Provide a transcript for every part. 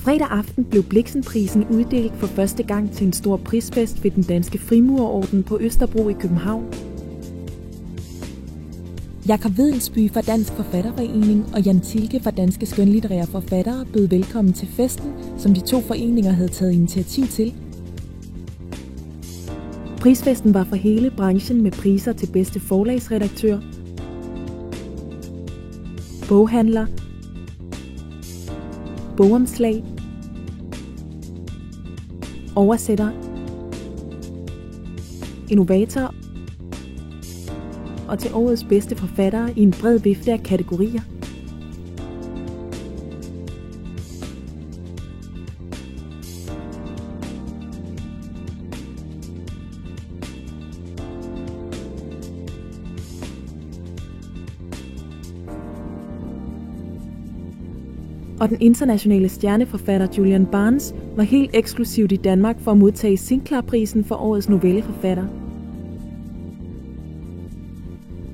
Fredag aften blev Blixenprisen uddelt for første gang til en stor prisfest ved den danske Frimurerorden på Østerbro i København. Jakob Wedelsby fra Dansk Forfatterforening og Jan Thielke fra Danske Skønlitterære Forfattere bød velkommen til festen, som de to foreninger havde taget initiativ til. Prisfesten var for hele branchen med priser til bedste forlagsredaktør, boghandler, bogomslag, oversætter, innovator og til årets bedste forfattere i en bred vifte af kategorier. Og den internationale stjerneforfatter Julian Barnes var helt eksklusivt i Danmark for at modtage Sinclair-prisen for årets novelleforfatter.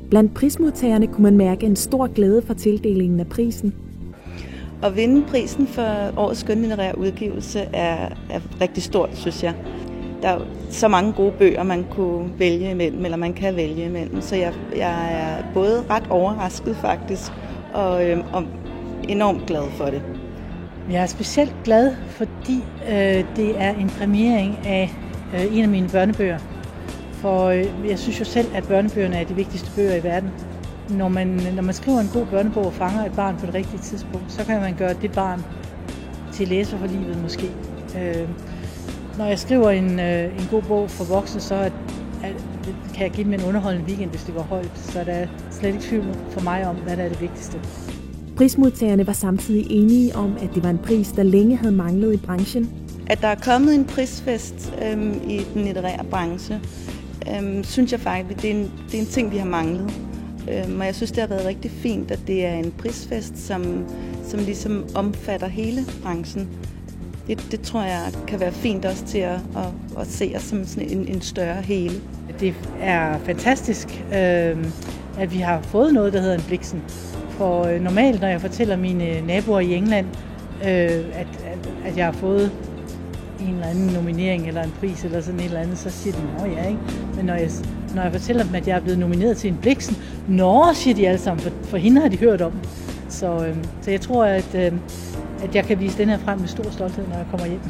Blandt prismodtagerne kunne man mærke en stor glæde for tildelingen af prisen. At vinde prisen for årets skønlitterære udgivelse er rigtig stort, synes jeg. Der er så mange gode bøger, man kunne vælge imellem, eller man kan vælge imellem. Så jeg er både ret overrasket faktisk, og enormt glad for det. Jeg er specielt glad, fordi det er en premiering af en af mine børnebøger. For jeg synes jo selv, at børnebøgerne er de vigtigste bøger i verden. Når man skriver en god børnebog og fanger et barn på det rigtige tidspunkt, så kan man gøre det barn til læser for livet måske. Når jeg skriver en god bog for voksne, så kan jeg give dem en underholdende weekend, hvis det går højt. Så der er slet ikke tvivl for mig om, hvad der er det vigtigste. Prismodtagerne var samtidig enige om, at det var en pris, der længe havde manglet i branchen. At der er kommet en prisfest i den litterære branche, synes jeg faktisk, det er en ting, vi har manglet. Og jeg synes, det har været rigtig fint, at det er en prisfest, som ligesom omfatter hele branchen. Det tror jeg kan være fint også til at se os som sådan en større hele. Det er fantastisk, at vi har fået noget, der hedder en Blixen. For normalt, når jeg fortæller mine naboer i England, at jeg har fået en eller anden nominering eller en pris eller sådan et eller andet, så siger de, nå ja, ikke? Men når jeg fortæller dem, at jeg er blevet nomineret til en Blixen, nå, siger de alle sammen, for hende har de hørt om. Så jeg tror, at jeg kan vise den her frem med stor stolthed, når jeg kommer hjem.